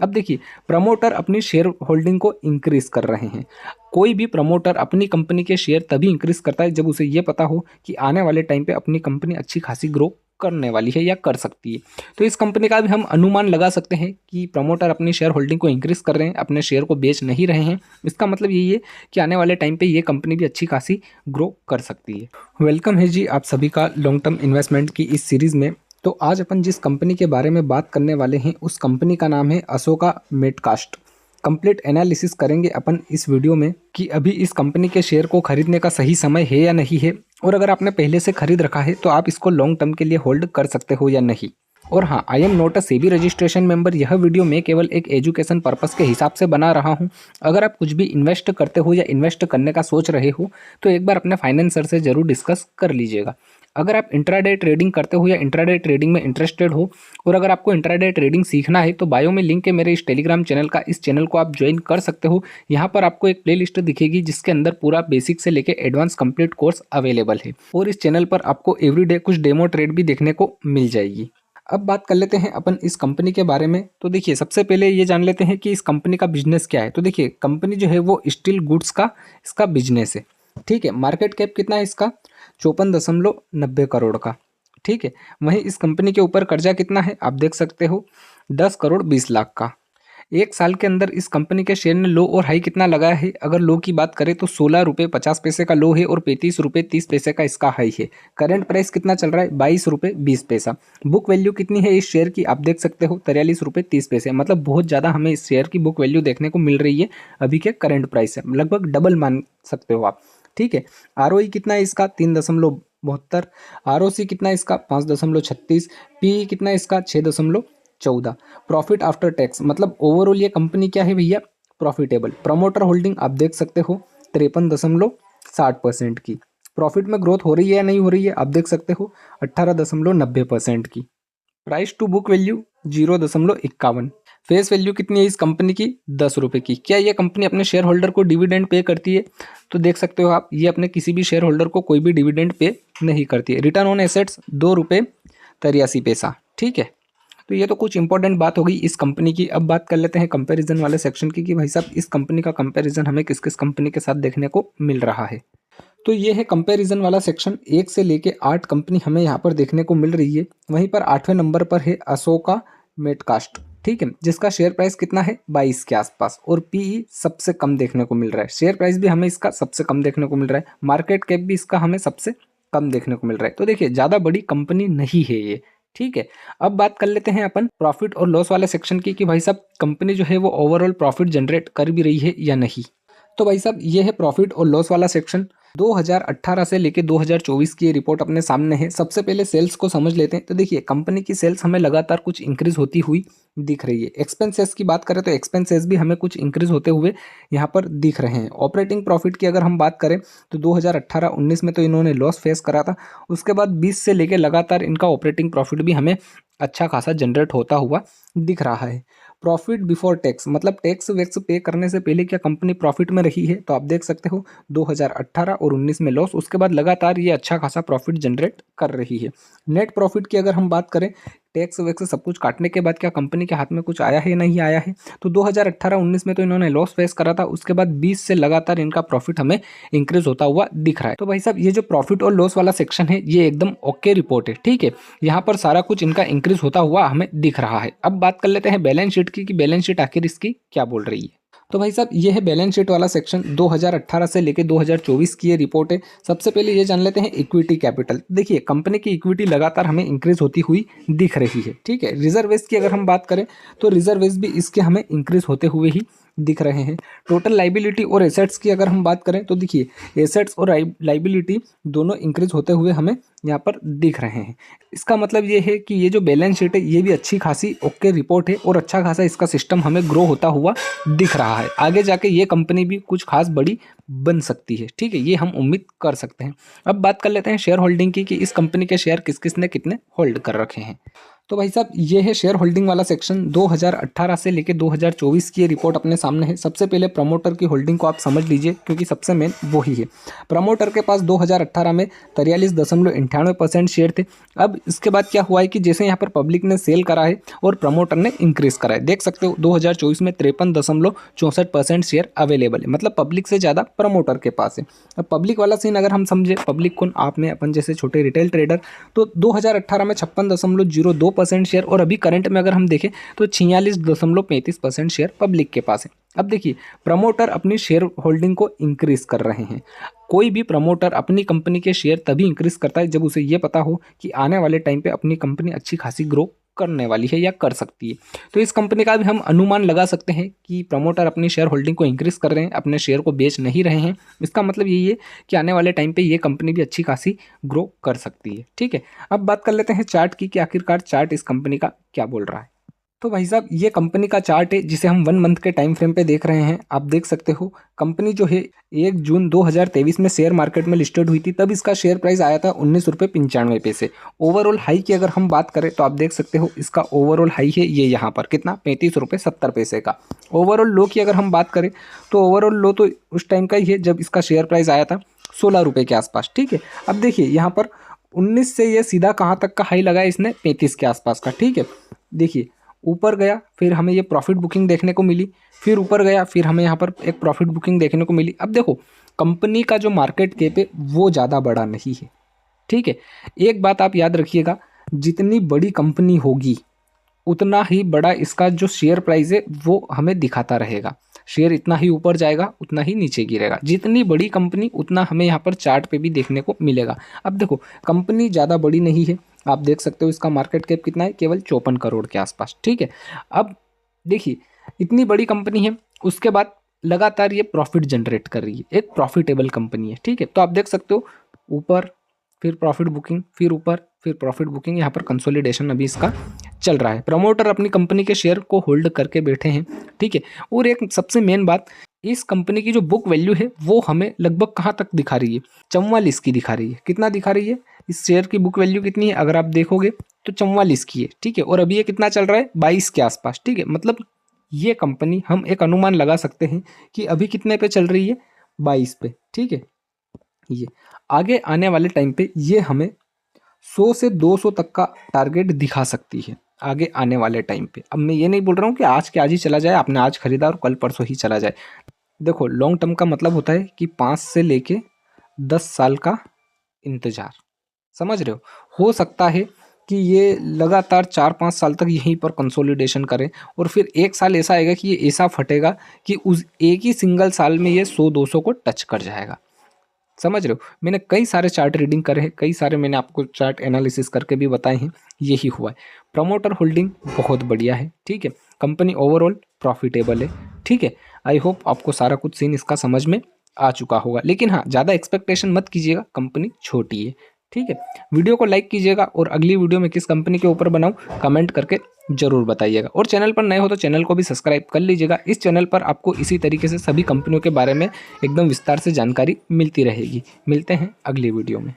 अब देखिए, प्रमोटर अपनी शेयर होल्डिंग को इंक्रीज कर रहे हैं। कोई भी प्रमोटर अपनी कंपनी के शेयर तभी इंक्रीज करता है जब उसे ये पता हो कि आने वाले टाइम पे अपनी कंपनी अच्छी खासी ग्रो करने वाली है या कर सकती है। तो इस कंपनी का भी हम अनुमान लगा सकते हैं कि प्रमोटर अपनी शेयर होल्डिंग को इंक्रीज कर रहे हैं, अपने शेयर को बेच नहीं रहे हैं। इसका मतलब यही है कि आने वाले टाइम पे ये कंपनी भी अच्छी खासी ग्रो कर सकती है। वेलकम है जी आप सभी का लॉन्ग टर्म इन्वेस्टमेंट की इस सीरीज़ में। तो आज अपन जिस कंपनी के बारे में बात करने वाले हैं उस कंपनी का नाम है अशोका मेडकास्ट। कंप्लीट एनालिसिस करेंगे अपन इस वीडियो में कि अभी इस कंपनी के शेयर को खरीदने का सही समय है या नहीं है, और अगर आपने पहले से खरीद रखा है तो आप इसको लॉन्ग टर्म के लिए होल्ड कर सकते हो या नहीं। और हाँ, I am not a SEBI registration member. यह वीडियो मैं केवल एक एजुकेशन पर्पस के हिसाब से बना रहा हूँ। अगर आप कुछ भी इन्वेस्ट करते हो या इन्वेस्ट करने का सोच रहे हो तो एक बार अपने फाइनेंसर से जरूर डिस्कस कर लीजिएगा। अगर आप इंट्राडे ट्रेडिंग करते हो या इंट्राडे ट्रेडिंग में इंटरेस्टेड हो, और अगर आपको इंट्राडे ट्रेडिंग सीखना है तो बायो में लिंक है मेरे इस टेलीग्राम चैनल का। इस चैनल को आप ज्वाइन कर सकते हो। यहाँ पर आपको एक प्लेलिस्ट दिखेगी जिसके अंदर पूरा बेसिक से लेके एडवांस कंप्लीट कोर्स अवेलेबल है, और इस चैनल पर आपको एवरीडे कुछ डेमो ट्रेड भी देखने को मिल जाएगी। अब बात कर लेते हैं अपन इस कंपनी के बारे में। तो देखिए, सबसे पहले ये जान लेते हैं कि इस कंपनी का बिजनेस क्या है। तो देखिए, कंपनी जो है वो स्टील गुड्स का इसका बिजनेस है। ठीक है, मार्केट कैप कितना है इसका? 54.90 करोड़ का। ठीक है, वहीं इस कंपनी के ऊपर कर्जा कितना है आप देख सकते हो, 10 करोड़ 20 लाख का। एक साल के अंदर इस कंपनी के शेयर ने लो और हाई कितना लगाया है? अगर लो की बात करें तो 16 रुपये 50 पैसे का लो है और 35 रुपये 30 पैसे का इसका हाई है। करंट प्राइस कितना चल रहा है? 22 रुपये 20 पैसा। बुक वैल्यू कितनी है इस शेयर की आप देख सकते हो, 43 रुपये 30 पैसे। मतलब बहुत ज़्यादा हमें इस शेयर की बुक वैल्यू देखने को मिल रही है अभी के करंट प्राइस से, लगभग डबल मान सकते हो आप। ठीक है, आरओई कितना है इसका? 3.72। आरओसी कितना है इसका? 5.36। पीई कितना है इसका? 6.14। प्रॉफिट आफ्टर टैक्स, मतलब ओवरऑल ये कंपनी क्या है भैया? प्रॉफिटेबल। प्रमोटर होल्डिंग आप देख सकते हो 53.60% की। प्रॉफिट में ग्रोथ हो रही है या नहीं हो रही है आप देख सकते हो, 18.90% की। Price to book value 0.51। Face value कितनी है इस कंपनी की? 10 रुपये की। क्या ये कंपनी अपने शेयर होल्डर को डिविडेंड पे करती है? तो देख सकते हो आप, ये अपने किसी भी शेयर होल्डर को कोई भी डिविडेंड पे नहीं करती है। रिटर्न ऑन एसेट्स 2 रुपये 83 पैसा। ठीक है, तो ये तो कुछ इंपॉर्टेंट बात हो गई इस कंपनी की। अब बात कर लेते हैं कंपैरिजन वाले सेक्शन की कि भाई साहब इस कंपनी का कंपैरिजन हमें किस किस कंपनी के साथ देखने को मिल रहा है। तो ये है कंपैरिजन वाला सेक्शन। 1 से लेके 8 कंपनी हमें यहाँ पर देखने को मिल रही है। वहीं पर 8वें नंबर पर है अशोका मेडकास्ट। ठीक है, जिसका शेयर प्राइस कितना है? 22 के आसपास, और पीई सबसे कम देखने को मिल रहा है। शेयर प्राइस भी हमें इसका सबसे कम देखने को मिल रहा है। मार्केट कैप भी इसका हमें सबसे कम देखने को मिल रहा है। तो देखिए, ज़्यादा बड़ी कंपनी नहीं है ये। ठीक है, अब बात कर लेते हैं अपन प्रॉफिट और लॉस वाले सेक्शन की कि भाई साहब कंपनी जो है वो ओवरऑल प्रॉफिट जनरेट कर भी रही है या नहीं। तो भाई साहब ये है प्रॉफिट और लॉस वाला सेक्शन। 2018 से लेके 2024 की ये रिपोर्ट अपने सामने है। सबसे पहले सेल्स को समझ लेते हैं। तो देखिए, कंपनी की सेल्स हमें लगातार कुछ इंक्रीज होती हुई दिख रही है। एक्सपेंसेस की बात करें तो एक्सपेंसेस भी हमें कुछ इंक्रीज होते हुए यहाँ पर दिख रहे हैं। ऑपरेटिंग प्रॉफिट की अगर हम बात करें तो 2018-19 में तो इन्होंने लॉस फेस करा था। उसके बाद 20 से लेके लगातार इनका ऑपरेटिंग प्रॉफिट भी हमें अच्छा खासा जनरेट होता हुआ दिख रहा है। प्रॉफिट बिफोर टैक्स, मतलब टैक्स वैक्स पे करने से पहले क्या कंपनी प्रॉफिट में रही है? तो आप देख सकते हो 2018 और 19 में लॉस, उसके बाद लगातार ये अच्छा खासा प्रॉफिट जनरेट कर रही है। नेट प्रॉफिट की अगर हम बात करें, टैक्स वैक्स सब कुछ काटने के बाद क्या कंपनी के हाथ में कुछ आया है? नहीं आया है। तो 2018-19 में तो इन्होंने लॉस फेस करा था। उसके बाद 20 से लगातार इनका प्रॉफिट हमें इंक्रीज होता हुआ दिख रहा है। तो भाई साहब ये जो प्रॉफिट और लॉस वाला सेक्शन है ये एकदम ओके रिपोर्ट है। ठीक है, यहाँ पर सारा कुछ इनका इंक्रीज होता हुआ हमें दिख रहा है। अब बात कर लेते हैं बैलेंस शीट की कि बैलेंस शीट आखिर इसकी क्या बोल रही है। तो भाई साहब ये है बैलेंस शीट वाला सेक्शन। 2018 से लेके 2024 की ये रिपोर्ट है। सबसे पहले ये जान लेते हैं इक्विटी कैपिटल। देखिए, कंपनी की इक्विटी लगातार हमें इंक्रीज होती हुई दिख रही है। ठीक है, रिजर्वेस की अगर हम बात करें तो रिजर्वेस भी इसके हमें इंक्रीज होते हुए ही दिख रहे हैं। टोटल लाइबिलिटी और एसेट्स की अगर हम बात करें तो देखिए एसेट्स और लाइबिलिटी दोनों इंक्रीज होते हुए हमें यहाँ पर दिख रहे हैं। इसका मतलब ये है कि ये जो बैलेंस शीट है ये भी अच्छी खासी ओके रिपोर्ट है और अच्छा खासा इसका सिस्टम हमें ग्रो होता हुआ दिख रहा है। आगे जाके ये कंपनी भी कुछ खास बड़ी बन सकती है। ठीक है, ये हम उम्मीद कर सकते हैं। अब बात कर लेते हैं शेयर होल्डिंग की कि इस कंपनी के शेयर किस किस ने कितने होल्ड कर रखे हैं। तो भाई साहब ये है शेयर होल्डिंग वाला सेक्शन। 2018 से लेके 2024 की ये रिपोर्ट अपने सामने है। सबसे पहले प्रमोटर की होल्डिंग को आप समझ लीजिए, क्योंकि सबसे मेन वो ही है। प्रमोटर के पास 2018 में 43.98% शेयर थे। अब इसके बाद क्या हुआ है कि जैसे यहाँ पर पब्लिक ने सेल करा है और प्रमोटर ने इंक्रीज करा है, देख सकते हो 2024 में 53.64% शेयर अवेलेबल है, मतलब पब्लिक से ज़्यादा प्रमोटर के पास है। अब पब्लिक वाला सीन अगर हम समझे, पब्लिक कौन, आप में अपन जैसे छोटे रिटेल ट्रेडर, तो 2018 में 56.02% शेयर, और अभी करंट में अगर हम देखें तो 46.35% शेयर पब्लिक के पास है। अब देखिए, प्रमोटर अपनी शेयर होल्डिंग को इंक्रीज कर रहे हैं। कोई भी प्रमोटर अपनी कंपनी के शेयर तभी इंक्रीज करता है जब उसे ये पता हो कि आने वाले टाइम पे अपनी कंपनी अच्छी खासी ग्रो करने वाली है या कर सकती है। तो इस कंपनी का भी हम अनुमान लगा सकते हैं कि प्रमोटर अपनी शेयर होल्डिंग को इंक्रीज कर रहे हैं, अपने शेयर को बेच नहीं रहे हैं। इसका मतलब यही है कि आने वाले टाइम पे ये कंपनी भी अच्छी खासी ग्रो कर सकती है। ठीक है, अब बात कर लेते हैं चार्ट की कि आखिरकार चार्ट इस कंपनी का क्या बोल रहा है। तो भाई साहब ये कंपनी का चार्ट है जिसे हम 1 मंथ के टाइम फ्रेम पे देख रहे हैं। आप देख सकते हो कंपनी जो है 1 जून 2023 में शेयर मार्केट में लिस्टेड हुई थी, तब इसका शेयर प्राइस आया था 19.95 रुपये। ओवरऑल हाई की अगर हम बात करें तो आप देख सकते हो इसका ओवरऑल हाई है ये यहाँ पर कितना, 35.70 रुपये का। ओवरऑल लो की अगर हम बात करें तो ओवरऑल लो तो उस टाइम का ही है जब इसका शेयर प्राइस आया था 16 रुपये के आसपास। ठीक है, अब देखिए यहाँ पर 19 से ये सीधा कहाँ तक का हाई लगाया इसने, 35 के आसपास का। ठीक है, देखिए ऊपर गया, फिर हमें ये प्रॉफिट बुकिंग देखने को मिली, फिर ऊपर गया, फिर हमें यहाँ पर एक प्रॉफिट बुकिंग देखने को मिली। अब देखो कंपनी का जो मार्केट कैप है वो ज़्यादा बड़ा नहीं है। ठीक है, एक बात आप याद रखिएगा, जितनी बड़ी कंपनी होगी उतना ही बड़ा इसका जो शेयर प्राइस है वो हमें दिखाता रहेगा। शेयर इतना ही ऊपर जाएगा उतना ही नीचे गिरेगा। जितनी बड़ी कंपनी उतना हमें यहाँ पर चार्ट पे भी देखने को मिलेगा। अब देखो कंपनी ज़्यादा बड़ी नहीं है, आप देख सकते हो इसका मार्केट कैप कितना है, केवल 54 करोड़ के आसपास। ठीक है, अब देखिए इतनी बड़ी कंपनी है, उसके बाद लगातार ये प्रॉफिट जनरेट कर रही है, एक प्रॉफिटेबल कंपनी है। ठीक है, तो आप देख सकते हो ऊपर, फिर प्रॉफिट बुकिंग, फिर ऊपर, फिर प्रॉफिट बुकिंग, यहाँ पर कंसोलिडेशन अभी इसका चल रहा है। प्रमोटर अपनी कंपनी के शेयर को होल्ड करके बैठे हैं। ठीक है, और एक सबसे मेन बात, इस कंपनी की जो बुक वैल्यू है वो हमें लगभग कहाँ तक दिखा रही है, 44 की दिखा रही है। कितना दिखा रही है, इस शेयर की बुक वैल्यू कितनी है अगर आप देखोगे तो 44 की है। ठीक है, और अभी ये कितना चल रहा है, 22 के आसपास। ठीक है, मतलब ये कंपनी हम एक अनुमान लगा सकते हैं कि अभी कितने पे चल रही है, 22 पे। ठीक है, ये आगे आने वाले टाइम पे ये हमें 100 से 200 तक का टारगेट दिखा सकती है आगे आने वाले टाइम पे। अब मैं ये नहीं बोल रहा हूँ कि आज के आज ही चला जाए, आपने आज खरीदा और कल परसों ही चला जाए। देखो लॉन्ग टर्म का मतलब होता है कि 5 से लेके 10 साल का इंतजार, समझ रहे हो सकता है कि ये लगातार 4-5 साल तक यहीं पर कंसोलिडेशन करें और फिर एक साल ऐसा आएगा कि ये ऐसा फटेगा कि उस एक ही सिंगल साल में ये 100-200 को टच कर जाएगा। समझ रहे हो, मैंने कई सारे चार्ट रीडिंग करे हैं, कई सारे मैंने आपको चार्ट एनालिसिस करके भी बताए हैं, यही हुआ है। प्रमोटर होल्डिंग बहुत बढ़िया है। ठीक है, कंपनी ओवरऑल प्रॉफिटेबल है। ठीक है, आई होप आपको सारा कुछ सीन इसका समझ में आ चुका होगा, लेकिन हाँ ज़्यादा एक्सपेक्टेशन मत कीजिएगा, कंपनी छोटी है। ठीक है, वीडियो को लाइक कीजिएगा और अगली वीडियो में किस कंपनी के ऊपर बनाऊं कमेंट करके जरूर बताइएगा, और चैनल पर नए हो तो चैनल को भी सब्सक्राइब कर लीजिएगा। इस चैनल पर आपको इसी तरीके से सभी कंपनियों के बारे में एकदम विस्तार से जानकारी मिलती रहेगी। मिलते हैं अगली वीडियो में।